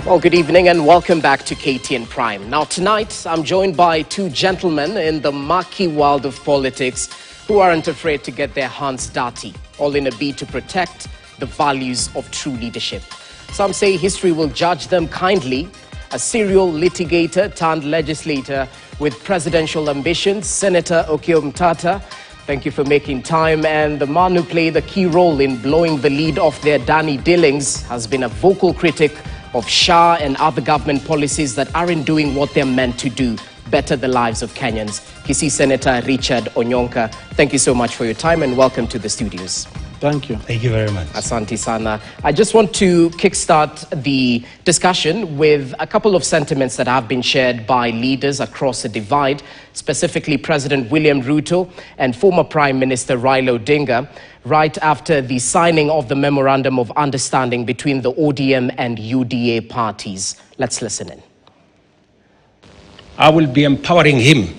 Well, good evening and welcome back to KTN Prime. Now, tonight, I'm joined by two gentlemen in the murky world of politics who aren't afraid to get their hands dirty, all in a bid to protect the values of true leadership. Some say history will judge them kindly. A serial litigator turned legislator with presidential ambitions, Senator Omtatah. Thank you for making time. And the man who played a key role in blowing the lead off their Danny dealings has been a vocal critic of Shah and other government policies that aren't doing what they're meant to do, better the lives of Kenyans. Kisii Senator Richard Onyonka, thank you so much for your time and welcome to the studios. Thank you. Thank you very much. Asante sana. I just want to kickstart the discussion with a couple of sentiments that have been shared by leaders across the divide, specifically President William Ruto and former Prime Minister Raila Odinga, right after the signing of the Memorandum of Understanding between the ODM and UDA parties. Let's listen in. I will be empowering him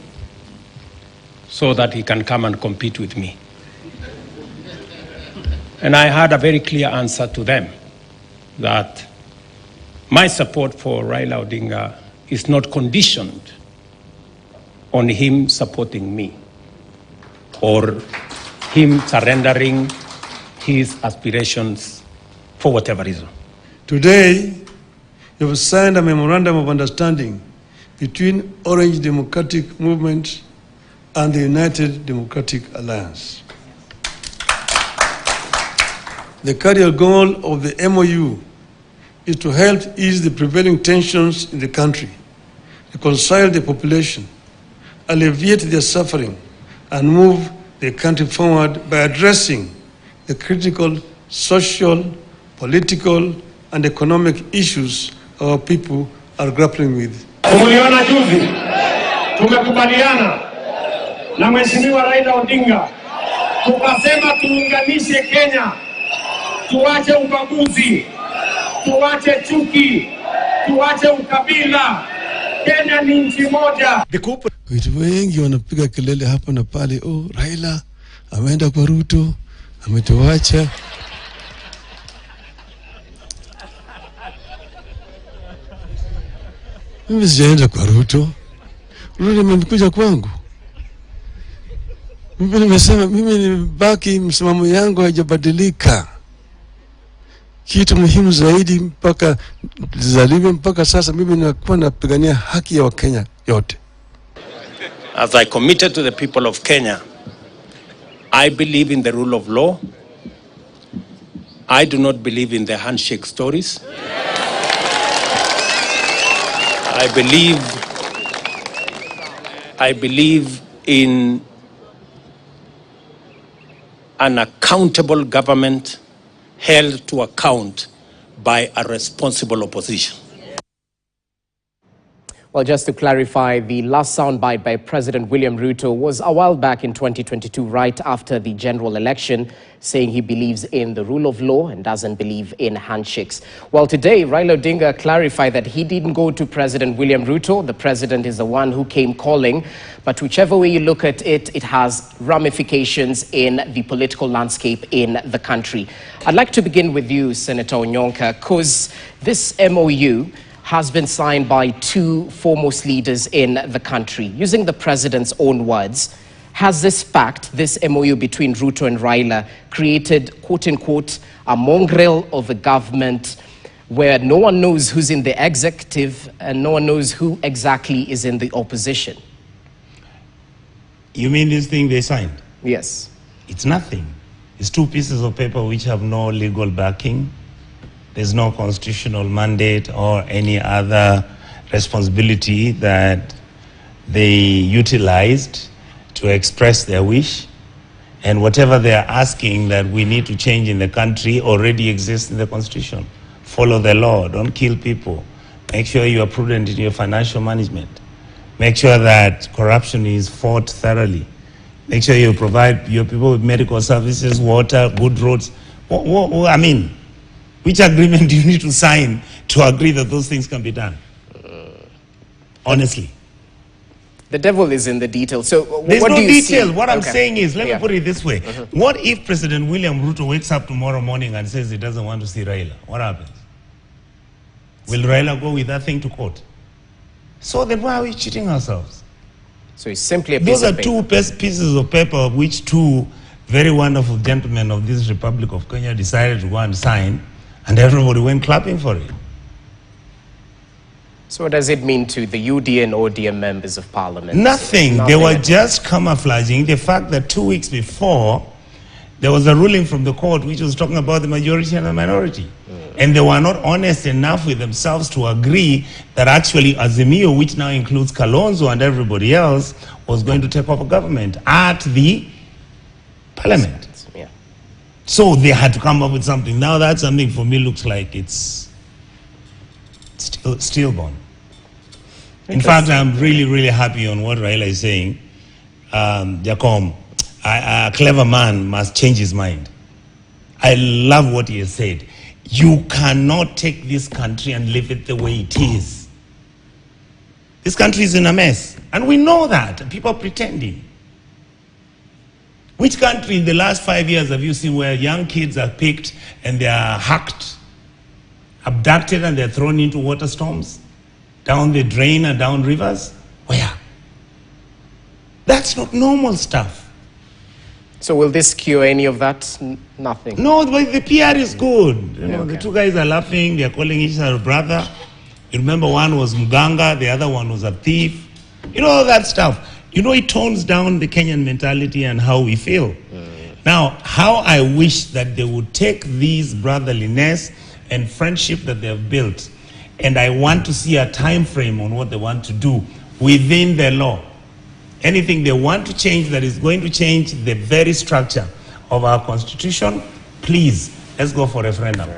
so that he can come and compete with me. And I had a very clear answer to them that my support for Raila Odinga is not conditioned on him supporting me or him surrendering his aspirations for whatever reason. Today, you have signed a memorandum of understanding between Orange Democratic Movement and the United Democratic Alliance. The cardinal goal of the MOU is to help ease the prevailing tensions in the country, reconcile the population, alleviate their suffering, and move the country forward by addressing the critical social, political, and economic issues our people are grappling with. Tuliona juzi, tumekubaliana na Mheshimiwa Raila Odinga, tukasema tuunganishe Kenya, tuache ubaguzi, tuache chuki, tuache ukabila. Kenya ni nchi moja. Watu wengi wanapiga kelele hapa na pale, oh, Raila ameenda kwa Ruto, ametuacha. Mimi sijaenda kwa Ruto. Ruto amekuja kwangu. Mimi nimesema mimi nibaki, msimamo yangu haijabadilika. Kitu muhimu zaidi mpaka zalivyo mpaka sasa mimi nakuwa napigania haki ya Wakenya yote. As I committed to the people of Kenya, I believe in the rule of law. I do not believe in the handshake stories. I believe in an accountable government held to account by a responsible opposition. Well, just to clarify, the last soundbite by President William Ruto was a while back in 2022, right after the general election, saying he believes in the rule of law and doesn't believe in handshakes. Well, today, Raila Odinga clarified that he didn't go to President William Ruto. The president is the one who came calling. But whichever way you look at it, it has ramifications in the political landscape in the country. I'd like to begin with you, Senator Onyonka, because this MOU has been signed by two foremost leaders in the country. Using the president's own words, has this pact, this MOU between Ruto and Raila, created, quote-unquote, a mongrel of a government where no one knows who's in the executive and no one knows who exactly is in the opposition? You mean this thing they signed? Yes. It's nothing. It's two pieces of paper which have no legal backing. There's no constitutional mandate or any other responsibility that they utilized to express their wish. And whatever they are asking that we need to change in the country already exists in the Constitution. Follow the law, don't kill people. Make sure you are prudent in your financial management. Make sure that corruption is fought thoroughly. Make sure you provide your people with medical services, water, good roads. I mean, which agreement do you need to sign to agree that those things can be done? Honestly. The devil is in the detail. So there's what no do you detail. see? What I'm saying is, let me put it this way. What if President William Ruto wakes up tomorrow morning and says he doesn't want to see Raila? What happens? Will Raila go with that thing to court? So then why are we cheating ourselves? So it's simply a piece Those of are paper. two pieces of paper of which two very wonderful gentlemen of this Republic of Kenya decided to go and sign, and everybody went clapping for it. So what does it mean to the UDA and ODM members of parliament? Nothing. They were just camouflaging the fact that 2 weeks before, there was a ruling from the court which was talking about the majority and the minority. And they were not honest enough with themselves to agree that actually Azimio, which now includes Kalonzo and everybody else, was going to take over government at the parliament. Yeah. So they had to come up with something. Now that something for me looks like it's stillborn. In fact, I'm really, really happy on what Raila is saying. Jacom, a clever man must change his mind. I love what he has said. You cannot take this country and leave it the way it is. This country is in a mess. And we know that. People are pretending. Which country in the last 5 years have you seen where young kids are picked and they are hacked, abducted, and they're thrown into water storms, down the drain and down rivers? Where? That's not normal stuff. So will this cure any of that? Nothing. No, but the PR is good. You know, Okay. the two guys are laughing. They're calling each other brother. You remember one was Muganga, the other one was a thief. You know, all that stuff. You know, it tones down the Kenyan mentality and how we feel. Now, how I wish that they would take these brotherliness and friendship that they have built, and I want to see a time frame on what they want to do within the law. Anything they want to change that is going to change the very structure of our constitution, please, let's go for referendum.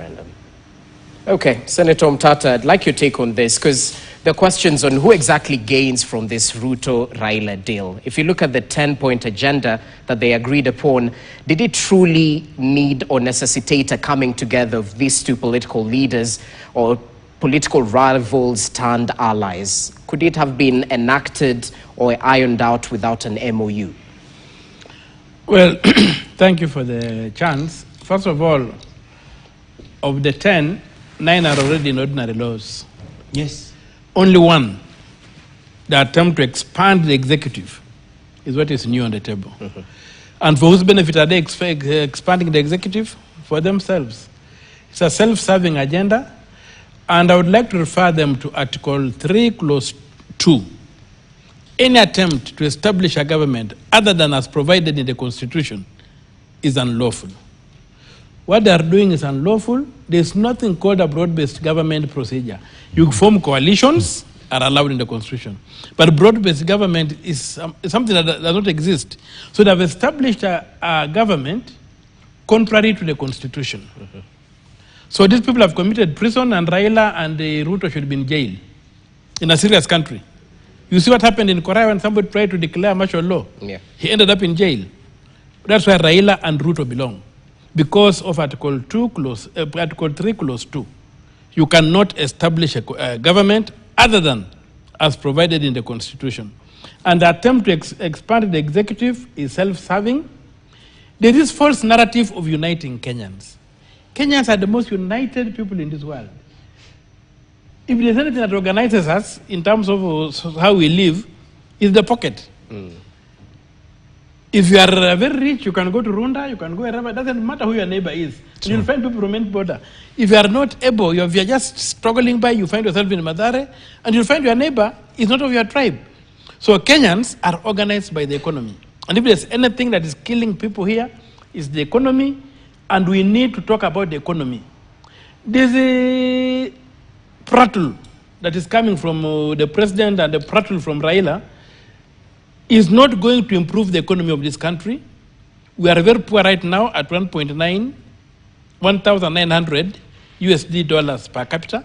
Okay, Senator Omtatah, I'd like your take on this because there are questions on who exactly gains from this Ruto-Raila deal. If you look at the 10-point agenda that they agreed upon, did it truly need or necessitate a coming together of these two political leaders or political rivals turned allies? Could it have been enacted or ironed out without an MOU? Well, thank you for the chance. First of all, of the 10, 9 are already in ordinary laws. Yes. Only one, the attempt to expand the executive, is what is new on the table. And for whose benefit are they expanding the executive? For themselves. It's a self-serving agenda. And I would like to refer them to Article 3, Clause 2. Any attempt to establish a government other than as provided in the Constitution is unlawful. What they are doing is unlawful. There's nothing called a broad-based government procedure. You form coalitions are allowed in the Constitution. But broad-based government is something that does not exist. So they have established a government contrary to the Constitution. So these people have committed treason, and Raila and Ruto should be in jail in a serious country. You see what happened in Korea when somebody tried to declare martial law? Yeah. He ended up in jail. That's where Raila and Ruto belong, because of Article 3, Clause 2. You cannot establish a government other than as provided in the Constitution. And the attempt to expand the executive is self-serving. There is false narrative of uniting Kenyans. Kenyans are the most united people in this world. If there's anything that organizes us in terms of how we live, is the pocket. If you are very rich, you can go to Runda, you can go wherever. It doesn't matter who your neighbor is. You'll find people from any border. If you are not able, if you are just struggling by, you find yourself in Madare, and you'll find your neighbor is not of your tribe. So Kenyans are organized by the economy. And if there's anything that is killing people here, it's the economy, and we need to talk about the economy. There's a prattle that is coming from the president and the prattle from Raila is not going to improve the economy of this country. We are very poor right now at 1,900 USD dollars per capita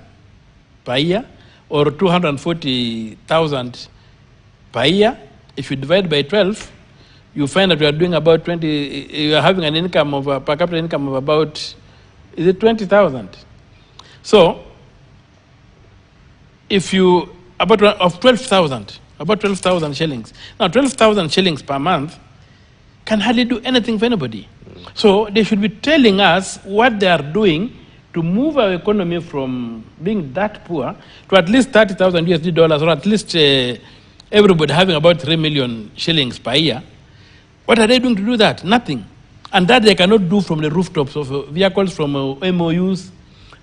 per year, or 240,000 per year. If you divide by 12, you find that we are doing about you are having an income of per capita income of about, is it 20,000? So, if you, about 12,000 shillings. Now, 12,000 shillings per month can hardly do anything for anybody. So they should be telling us what they are doing to move our economy from being that poor to at least $30,000 or at least everybody having about 3 million shillings per year. What are they doing to do that? Nothing. And that they cannot do from the rooftops of vehicles, from MOUs.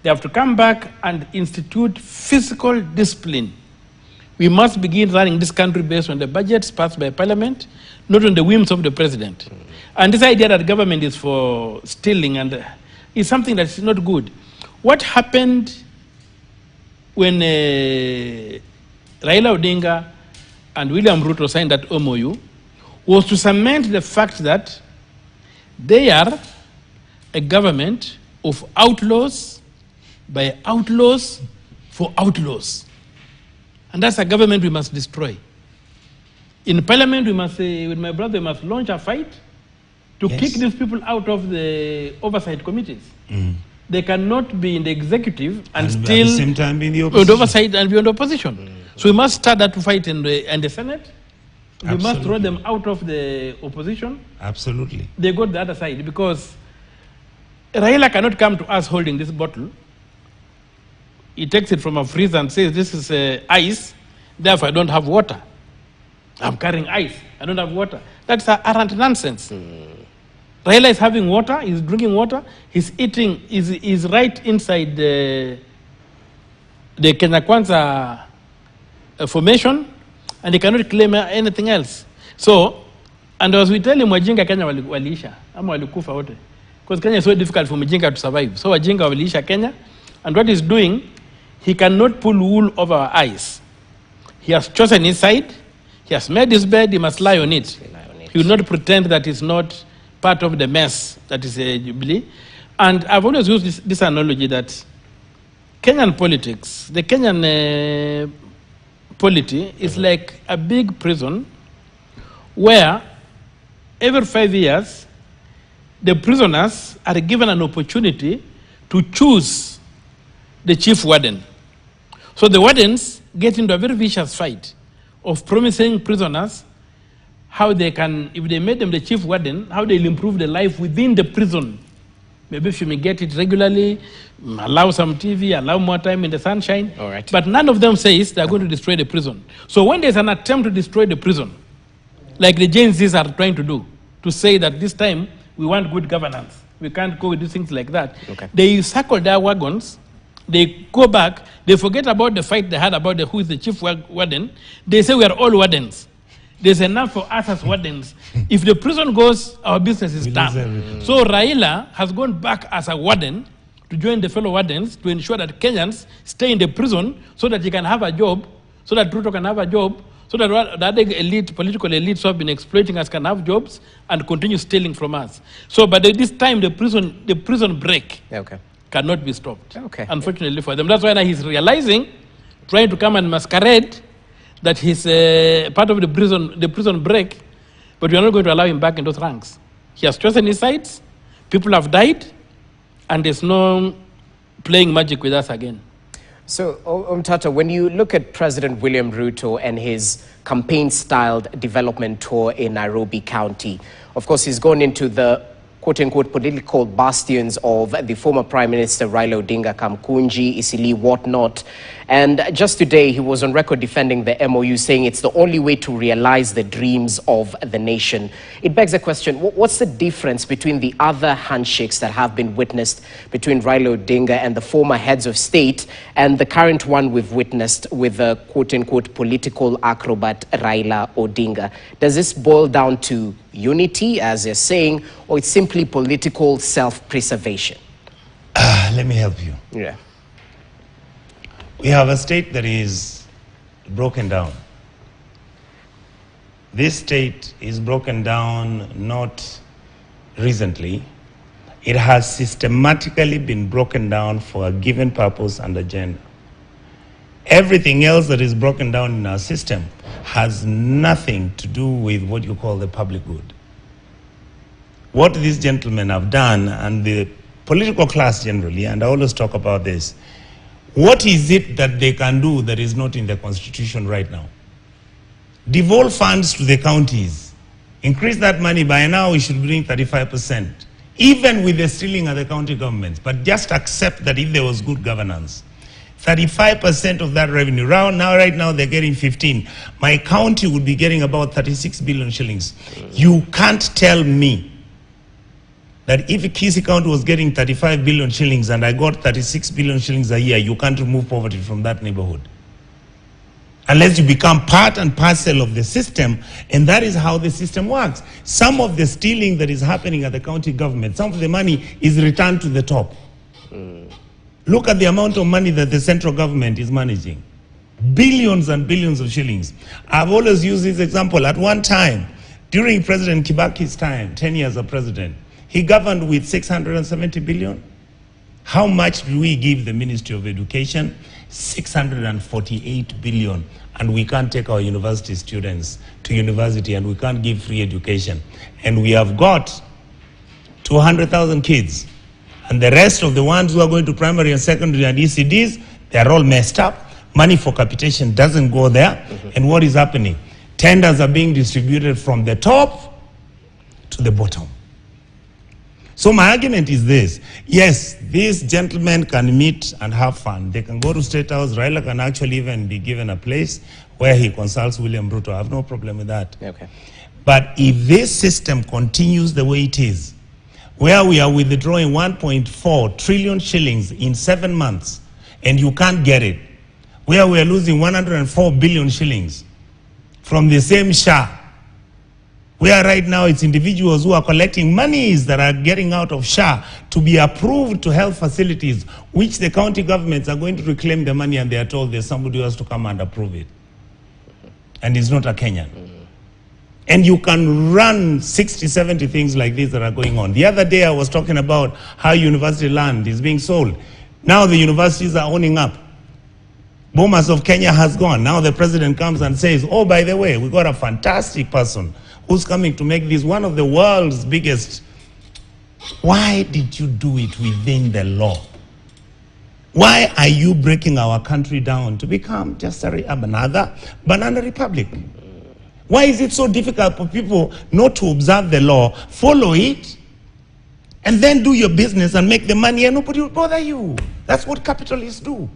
They have to come back and institute physical discipline. We must begin running this country based on the budgets passed by Parliament, not on the whims of the President. And this idea that government is for stealing and is something that is not good. What happened when Raila Odinga and William Ruto signed that MOU was to cement the fact that they are a government of outlaws by outlaws for outlaws. And that's a government we must destroy. In Parliament, we must, with my brother, we must launch a fight to kick these people out of the oversight committees. They cannot be in the executive and still at the same time be in the opposition. Oversight and be on the opposition. So we must start that fight in the Senate. We must throw them out of the opposition. Absolutely. They go to the other side because Raila cannot come to us holding this bottle. He takes it from a freezer and says, this is ice, therefore I don't have water. I'm carrying ice, I don't have water. That's arrant nonsense. Raila is having water, he's drinking water, he's eating, he's right inside the Kenya Kwanza formation, and he cannot claim anything else. So, and as we tell him, wajinga Kenya waliisha, ama walikufa wote. Because Kenya is so difficult for Mujinga to survive. So wajinga waliisha Kenya, and what he's doing, he cannot pull wool over our eyes. He has chosen his side, he has made his bed, he must lie on it. He will not pretend that he's not part of the mess that is a Jubilee. And I've always used this analogy that Kenyan politics, the Kenyan polity is like a big prison where every 5 years, the prisoners are given an opportunity to choose the chief warden. So the wardens get into a very vicious fight of promising prisoners how they can, if they made them the chief warden, how they'll improve the life within the prison. Maybe if you may get it regularly, allow some TV, allow more time in the sunshine. All right. But none of them says they're going to destroy the prison. So when there's an attempt to destroy the prison, like the Gen Zs are trying to do, to say that this time we want good governance, we can't go with these things like that. Okay. They circle their wagons, they go back, they forget about the fight they had about who is the chief warden. They say we are all wardens. There's enough for us as wardens. If the prison goes, our business is done. So Raila has gone back as a warden to join the fellow wardens to ensure that Kenyans stay in the prison so that he can have a job, so that Ruto can have a job, so that the other elite, political elites who have been exploiting us can have jobs and continue stealing from us. So, but this time the prison break cannot be stopped. Unfortunately for them. That's why now he's realizing, trying to come and masquerade that he's part of the prison break, but we are not going to allow him back in those ranks. He has chosen his sides, people have died, and there's no playing magic with us again. So, Omtatah, when you look at President William Ruto and his campaign-styled development tour in Nairobi County, of course, he's gone into the quote-unquote political bastions of the former Prime Minister Raila Odinga, Kamkunji, Isili, whatnot. And just today, he was on record defending the MOU, saying it's the only way to realize the dreams of the nation. It begs the question, what's the difference between the other handshakes that have been witnessed between Raila Odinga and the former heads of state and the current one we've witnessed with the quote-unquote political acrobat Raila Odinga? Does this boil down to unity, as they're saying, or it's simply political self-preservation? Let me help you. Yeah. We have a state that is broken down. This state is broken down not recently. It has systematically been broken down for a given purpose and agenda. Everything else that is broken down in our system has nothing to do with what you call the public good. What these gentlemen have done, and the political class generally, and I always talk about this, what is it that they can do that is not in the Constitution right now? Devolve funds to the counties. Increase that money. By now, we should bring 35%. even with the stealing of the county governments, but just accept that if there was good governance, 35% of that revenue, right now they're getting 15. My county would be getting about 36 billion shillings. You can't tell me that if Kisii County was getting 35 billion shillings and I got 36 billion shillings a year, you can't remove poverty from that neighborhood. Unless you become part and parcel of the system, and that is how the system works. Some of the stealing that is happening at the county government, some of the money is returned to the top. Look at the amount of money that the central government is managing. Billions and billions of shillings. I've always used this example. At one time, during President Kibaki's time, 10 years of president, he governed with 670 billion. How much do we give the Ministry of Education? 648 billion. And we can't take our university students to university, and we can't give free education. And we have got 200,000 kids. And the rest of the ones who are going to primary and secondary and ECDs, they're all messed up. Money for capitation doesn't go there. And what is happening? Tenders are being distributed from the top to the bottom. So my argument is this. Yes, these gentlemen can meet and have fun. They can go to State House. Raila can actually even be given a place where he consults William Ruto. I have no problem with that. Okay. But if this system continues the way it is, where we are withdrawing 1.4 trillion shillings in 7 months, and you can't get it, where we are losing 104 billion shillings from the same SHA, where right now it's individuals who are collecting monies that are getting out of SHA to be approved to health facilities, which the county governments are going to reclaim the money, and they are told there's somebody who has to come and approve it. And it's not a Kenyan. And you can run 60, 70 things like this that are going on. The other day I was talking about how university land is being sold. Now the universities are owning up. Bomas of Kenya has gone. Now the president comes and says, oh, by the way, we got a fantastic person who's coming to make this one of the world's biggest. Why did you do it within the law? Why are you breaking our country down to become just another banana republic? Why is it so difficult for people not to observe the law, follow it, and then do your business and make the money and nobody will bother you? That's what capitalists do.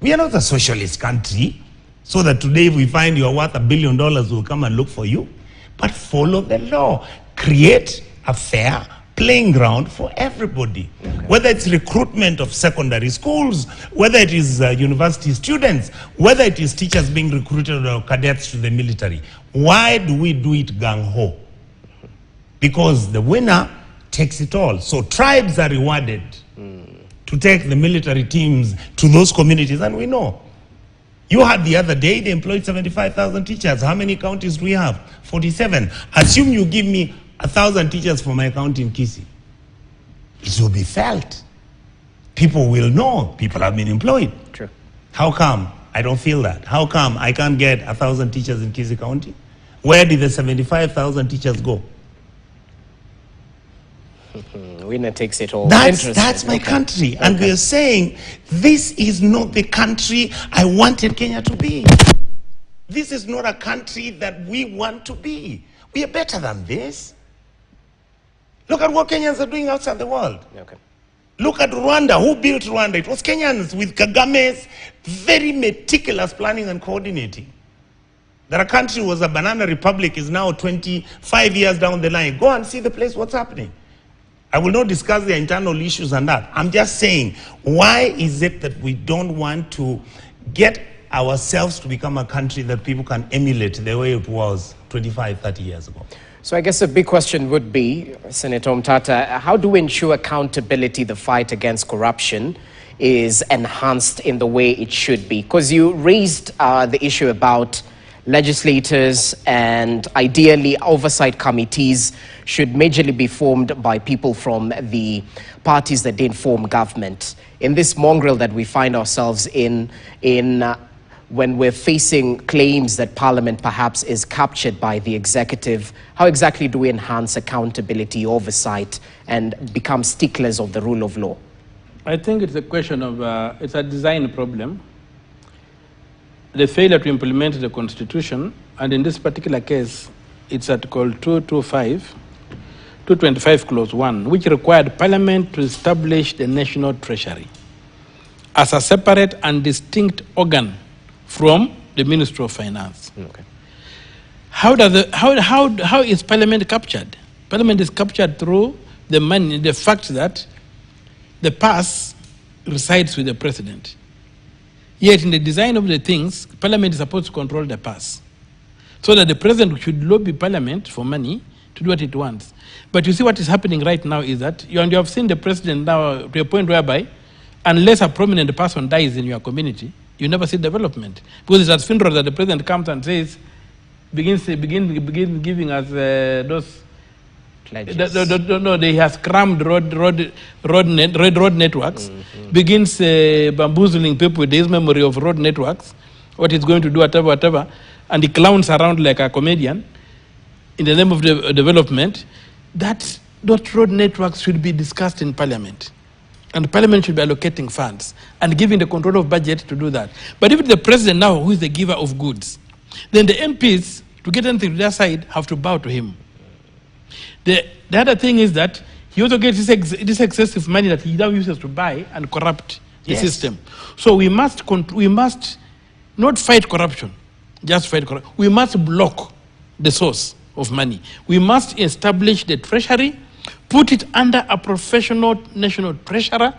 We are not a socialist country, so that today if we find you are worth $1 billion, we'll come and look for you. But follow the law. Create a fair playing ground for everybody. Okay. Whether it's recruitment of secondary schools, whether it is university students, whether it is teachers being recruited or cadets to the military. Why do we do it gung-ho? Because the winner takes it all. So tribes are rewarded to take the military teams to those communities, and we know. You had the other day, they employed 75,000 teachers. How many counties do we have? 47. Assume you give me 1,000 teachers for my county in Kisii. It will be felt. People will know people have been employed. True. How come I don't feel that? How come I can't get 1,000 teachers in Kisii County? Where did the 75,000 teachers go? Winner takes it all. That's my country. And we are saying, this is not the country I wanted Kenya to be. This is not a country that we want to be. We are better than this. Look at what Kenyans are doing outside the world. Okay. Look at Rwanda. Who built Rwanda? It was Kenyans with Kagame's very meticulous planning and coordinating. That a country was a banana republic is now 25 years down the line. Go and see the place, what's happening. I will not discuss the internal issues and that. I'm just saying, why is it that we don't want to get ourselves to become a country that people can emulate the way it was 25, 30 years ago? So I guess a big question would be, Senator Omtatah, how do we ensure accountability, the fight against corruption, is enhanced in the way it should be? Because you raised the issue about legislators and ideally oversight committees should majorly be formed by people from the parties that didn't form government. In this mongrel that we find ourselves in when we're facing claims that Parliament perhaps is captured by the executive, how exactly do we enhance accountability, oversight, and become sticklers of the rule of law? I think it's a question of, it's a design problem. The failure to implement the Constitution, and in this particular case, it's Article 225, 225 clause 1, which required Parliament to establish the National Treasury as a separate and distinct organ from the Ministry of Finance. Okay. How is Parliament captured? Parliament is captured through the money, the fact that the purse resides with the president. Yet in the design of the things, Parliament is supposed to control the purse, so that the president should lobby Parliament for money to do what it wants. But you see what is happening right now is that you have seen the president now to a point whereby unless a prominent person dies in your community, you never see development. Because it's at funeral that the president comes and says, begin giving us those pledges. He has crammed road networks, begins bamboozling people with his memory of road networks, what he's going to do, whatever, and he clowns around like a comedian in the name of the development. Those road networks should be discussed in Parliament. And Parliament should be allocating funds and giving the control of budget to do that. But if it's the president now who is the giver of goods, then the MPs, to get anything to their side, have to bow to him. The other thing is that he also gets this excessive money that he now uses to buy and corrupt the system. So we must not fight corruption, just fight corruption. We must block the source of money. We must establish the treasury, put it under a professional national treasurer,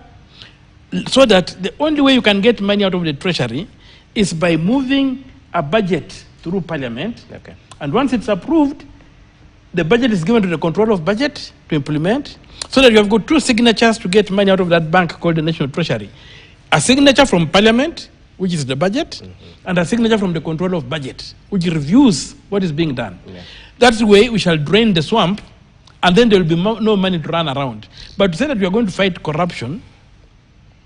so that the only way you can get money out of the treasury is by moving a budget through Parliament. Okay. And once it's approved, the budget is given to the control of budget to implement, so that you have got two signatures to get money out of that bank called the National Treasury. A signature from Parliament, which is the budget, and a signature from the control of budget, which reviews what is being done. Yeah. That's the way we shall drain the swamp, and then there will be no money to run around. But to say that we are going to fight corruption,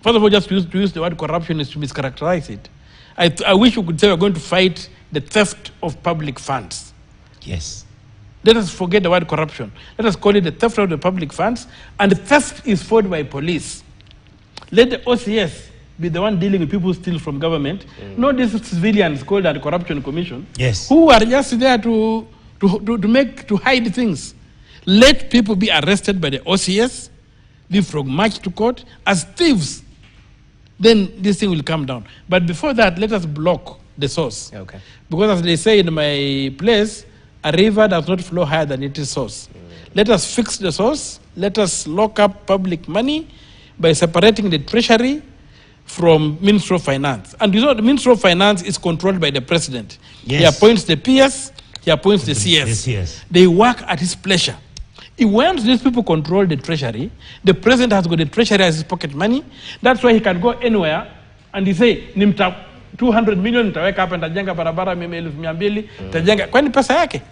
first of all, just to use the word corruption is to mischaracterize it. I wish we could say we're going to fight the theft of public funds. Yes. Let us forget the word corruption. Let us call it the theft of the public funds, and the theft is fought by police. Let the OCS be the one dealing with people who steal from government, not these civilians called the Corruption Commission, who are just there to hide things. Let people be arrested by the OCS, be from march to court as thieves. Then this thing will come down. But before that, let us block the source. Okay. Because as they say in my place, a river does not flow higher than its source. Let us fix the source. Let us lock up public money by separating the treasury from Ministry of Finance. And you know, the Ministry of Finance is controlled by the president. He appoints the PS, he appoints the CS. They work at his pleasure. Once these people control the treasury, the president has got the treasury as his pocket money. That's why he can go anywhere and he say, nimta 200 million nitaweka hapa, nitajenga barabara 200,000, nitajenga. Kwani pesa yake?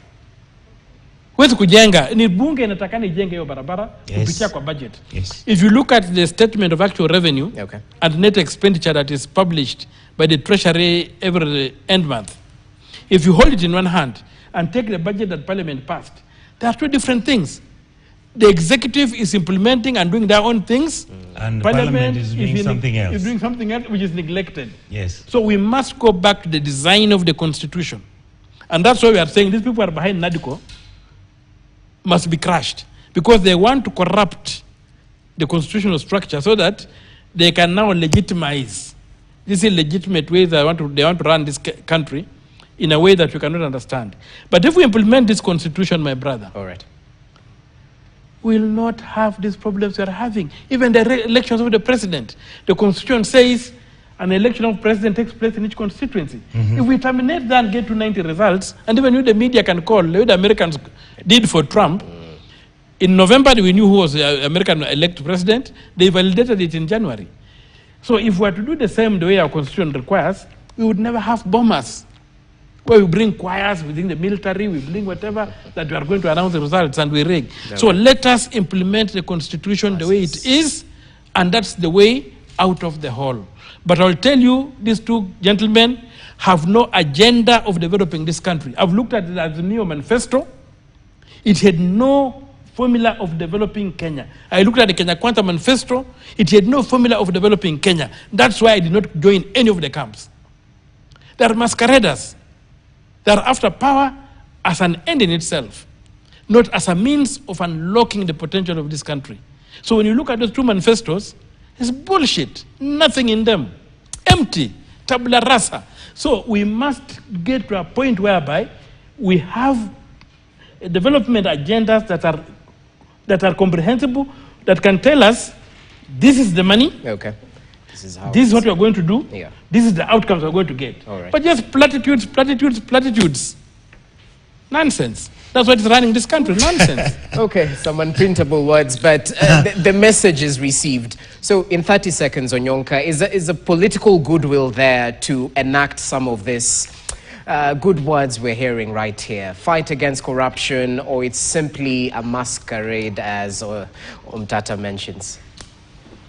Huwezi kujenga. Ni bunge inatakana ijenge hiyo barabara kupitia kwa budget. If you look at the statement of actual revenue and net expenditure that is published by the treasury every end month, if you hold it in one hand and take the budget that Parliament passed, there are two different things. The executive is implementing and doing their own things. And Parliament is doing something else. Is doing something else which is neglected. Yes. So we must go back to the design of the Constitution. And that's why we are saying these people are behind NADCO must be crushed, because they want to corrupt the constitutional structure so that they can now legitimize these illegitimate ways they want to run this country in a way that we cannot understand. But if we implement this constitution, my brother, we will not have these problems we are having. Even the elections of the president, the constitution says an election of president takes place in each constituency. If we terminate that and get to 90 results, and even if the media can call, the way the Americans did for Trump, in November we knew who was the American elect president, they validated it in January. So if we were to do the same the way our constitution requires, we would never have bombers, where we bring choirs within the military, we bring whatever, that we are going to announce the results and we rig. So let us implement the constitution the way it is, and that's the way out of the hole. But I'll tell you, these two gentlemen have no agenda of developing this country. I've looked at it as a new manifesto. It had no formula of developing Kenya. I looked at the Kenya Kwanza manifesto. It had no formula of developing Kenya. That's why I did not join any of the camps. They are masqueraders. They are after power as an end in itself. not as a means of unlocking the potential of this country. So when you look at those two manifestos, it's bullshit. Nothing in them. Empty. Tabula rasa. So we must get to a point whereby we have development agendas that are comprehensible, that can tell us this is the money. Okay. This is what we are going to do. Yeah. This is the outcomes we're going to get. All right. But just platitudes, platitudes, platitudes. Nonsense. That's what is running this country. Nonsense. Okay, some unprintable words, but the message is received. So in 30 seconds, Onyonka, is a political goodwill there to enact some of this good words we're hearing right here? Fight against corruption, or it's simply a masquerade, as Omtatah mentions?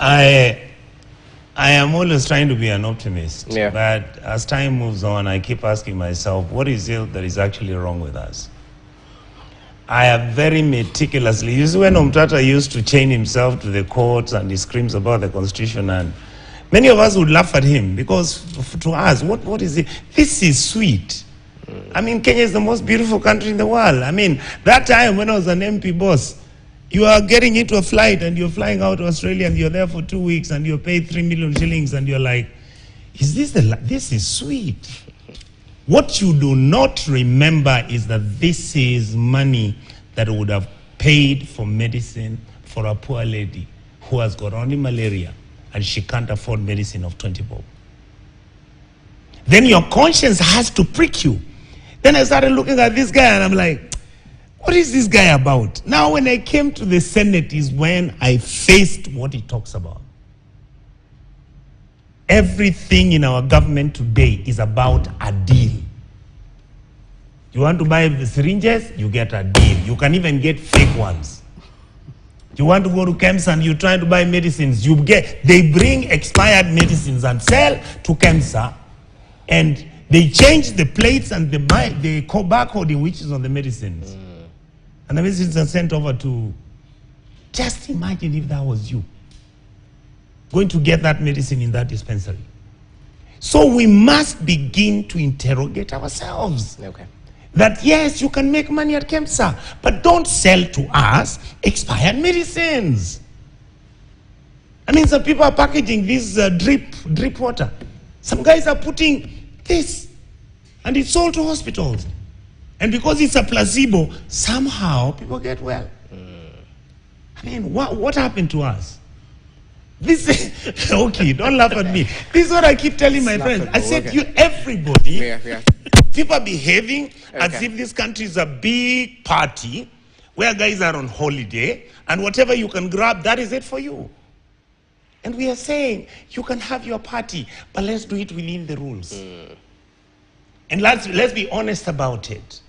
I am always trying to be an optimist, yeah. But as time moves on, I keep asking myself, what is it that is actually wrong with us? I have very meticulously, you see when Omtatah used to chain himself to the courts and he screams about the constitution, and many of us would laugh at him because to us, what is it? This is sweet. I mean, Kenya is the most beautiful country in the world. I mean, that time when I was an MP boss, you are getting into a flight and you're flying out to Australia and you're there for 2 weeks and you're paid 3 million shillings and you're like, this is sweet. What you do not remember is that this is money that would have paid for medicine for a poor lady who has got only malaria and she can't afford medicine of 20 bob. Then your conscience has to prick you. Then I started looking at this guy and I'm like, what is this guy about? Now when I came to the Senate is when I faced what he talks about. Everything in our government today is about a deal. You want to buy the syringes, you get a deal. You can even get fake ones. You want to go to KEMSA and you're trying to buy medicines, they bring expired medicines and sell to KEMSA, and they change the plates and the barcoding which is on the medicines. And the medicines are sent over to, just imagine if that was you going to get that medicine in that dispensary. So we must begin to interrogate ourselves. Okay. That yes, you can make money at KEMSA, but don't sell to us expired medicines. I mean, some people are packaging this drip water. Some guys are putting this, and it's sold to hospitals. And because it's a placebo, somehow people get well. I mean, what happened to us? This okay, don't laugh at me. This is what I keep telling my friends. I said, okay. Everybody, people are behaving as if this country is a big party where guys are on holiday, and whatever you can grab, that is it for you. And we are saying, you can have your party, but let's do it within the rules. And let's be honest about it.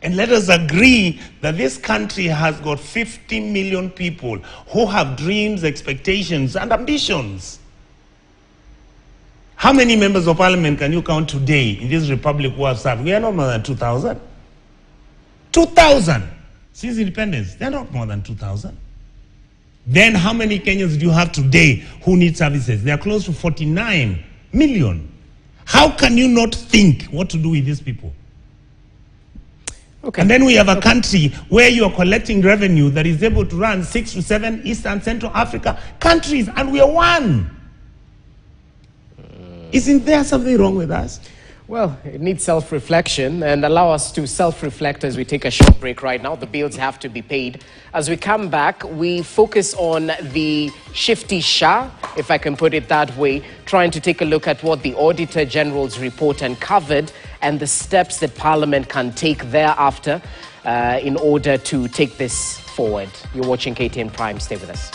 And let us agree that this country has got 50 million people who have dreams, expectations, and ambitions. How many members of parliament can you count today in this republic who have served? We are not more than 2,000. 2,000 since independence. They are not more than 2,000. Then how many Kenyans do you have today who need services? They are close to 49 million. How can you not think what to do with these people? Okay. And then we have a country where you are collecting revenue that is able to run 6 to 7 East and Central Africa countries, and we are one. Isn't there something wrong with us? Well, it needs self-reflection, and allow us to self-reflect as we take a short break right now. The bills have to be paid. As we come back, we focus on the shifty Shah, if I can put it that way, trying to take a look at what the Auditor General's report uncovered and the steps that Parliament can take thereafter in order to take this forward. You're watching KTN Prime. Stay with us.